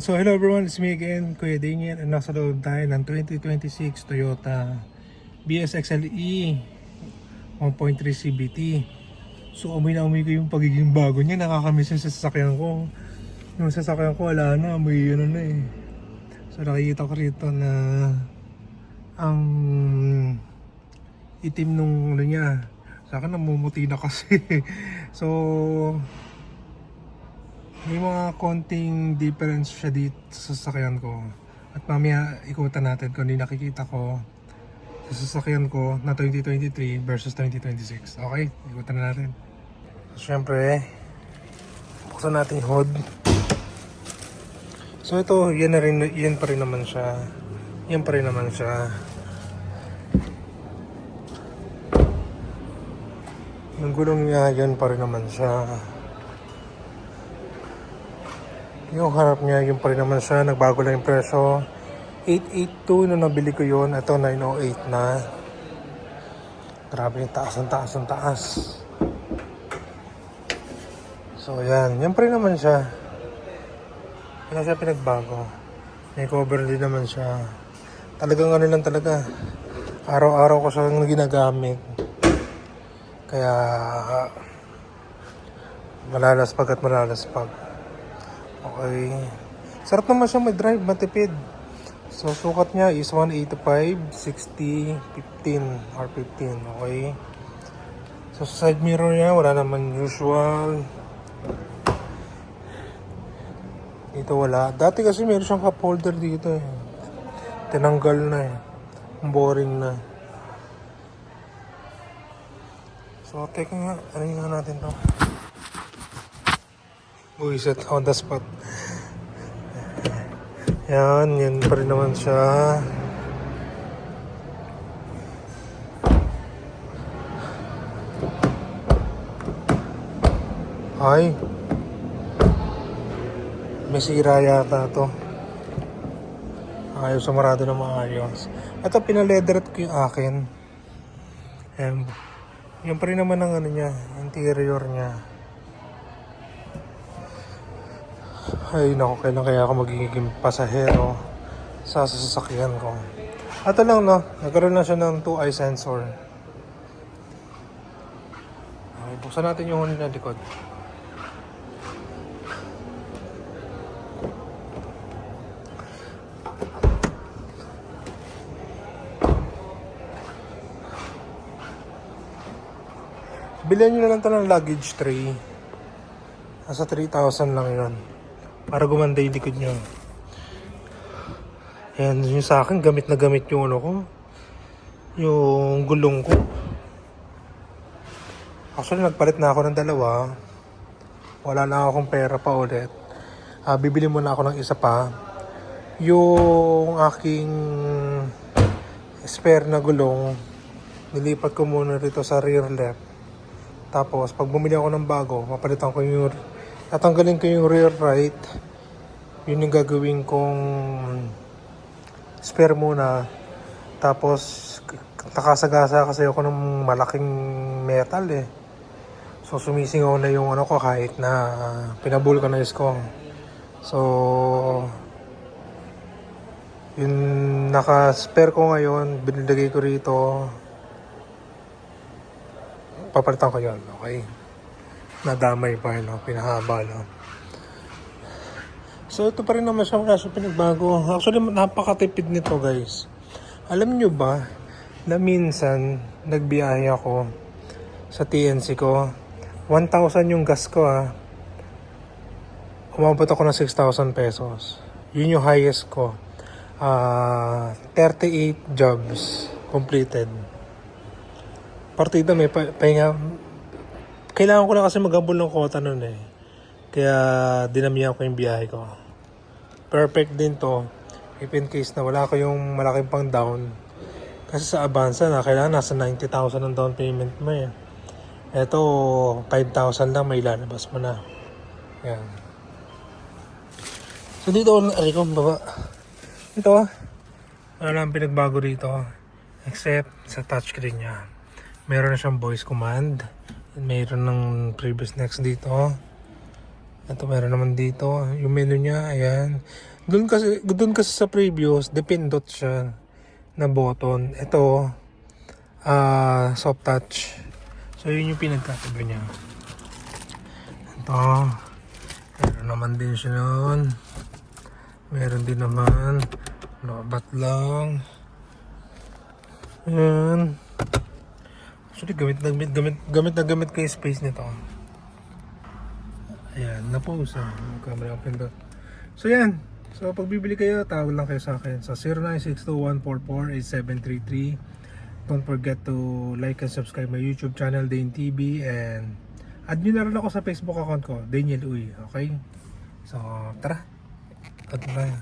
So hello everyone, it's me again, Kuya Dingin, and nasa loob tayo ng 2026 Toyota BSXLE 1.3 CVT. So amoy na amoy ko yung pagiging bago niya, nakakamiss yung sasakyan ko. Yung sasakyan ko wala na, amoy yun na eh. So nakikita ko rito na ang itim nung ano niya. Sa akin namumuti na kasi. So may mga konting difference siya dito sa sasakyan ko. At mamaya ikutan natin kung hindi nakikita ko sa sasakyan ko na 2023 versus 2026. Okay, ikutan na natin. So, syempre, buksan natin yung hood. So ito, yan pa rin naman siya. Yan pa rin naman siya. Yung gulong niya, yan pa rin naman siya. Yung harap niya, yung pa rin naman siya. Nagbago lang yung presyo. 882 nung nabili ko yun. Ito 908 na. Grabe yung taas ang taas ang taas. So yan. Yan pa rin naman siya. Wala siya pinagbago. May cover din naman siya. Talagang ano lang talaga. Araw-araw ko siyang ginagamit. Kaya malalaspag at malalaspag. Okay. Sarap naman siya mag-drive, matipid. So, sukat niya is 185, 60, 15 or 15. Okay. So, sa side mirror niya, wala naman usual. Dito wala. Dati kasi meron siyang cup holder dito eh. Tinanggal na eh. Boring na. So, teka nga. Ano nga natin to? Uy, set on the spot. Yan pa rin naman siya. Ay. May sira yata to. Ayos, sumarado na maayos. Ito, pinaleatherat ko yung akin. And, yan pa rin naman ang ano niya, interior niya. Ay naku, kailan kaya ako magiging pasahero sa sasakyan ko. Ito lang no, nagkaroon na siya ng 2-eye sensor. Okay, buksan natin yung huli na likod. Bilhan nyo na lang ito ng luggage tray. Nasa 3,000 lang yun. Para gumanda yung likod nyo. Ayan, yung sa akin, gamit na gamit yung ano ko. Yung gulong ko. Actually, nagpalit na ako ng dalawa. Wala na akong pera pa ulit. Bibili muna ako ng isa pa. Yung aking spare na gulong, nilipat ko muna rito sa rear left. Tapos, pag bumili ako ng bago, mapalitan ko yung tatanggalin ko yung rear right. Yun yung gagawin kong spare muna. Tapos nakasagasa kasi ako ng malaking metal eh. So sumisingaw na yung ano ko kahit na pinabulkanize ko. So yung naka-spare ko ngayon, binilagay ko rito. Papalitan ko yun, okay? Nadamay pa yun, no? Pinahaba, no? So, ito pa rin naman siya, wala siya pinagbago. Actually, napakatipid nito, guys. Alam nyo ba, na minsan, nagbiyahe ako sa TNC ko. 1,000 yung gas ko, ha. Umabot ako ng 6,000 pesos. Yun yung highest ko. 38 jobs completed. Partida may pahinga. Kailangan ko lang kasi maghabol ng kota nun eh. Kaya dinamihan ko yung biyahe ko. Perfect din to. If in case na wala ko yung malaking pang down. Kasi sa Avanza na kailangan nasa 90,000 ang down payment mo eh. Ito 5,000 lang may lalabas mo na. Yan. So dito ko baba. Ito wala lang pinagbago rito. Except sa touchscreen niya. Meron na siyang voice command. Mayroon ng previous next dito. Ito meron naman dito. Yung menu niya, ayan. Doon kasi sa previous, dependot siya na button. Ito, soft touch. So yun yung pinagkakaiba niya. Ito, meron naman din siya noon. Meron din naman. Lobat lang. Ayan. Actually, gamit na gamit ko yung space nito. Ayan, na-pause camera open dot. So yan. So pag bibili kayo, tawag lang kayo sa akin sa 0962-144-8733. Don't forget to like and subscribe my YouTube channel, Dane TV, and add nyo na rin ako sa Facebook account ko, Daniel Uy. Okay? So, tara. Cut na tayo.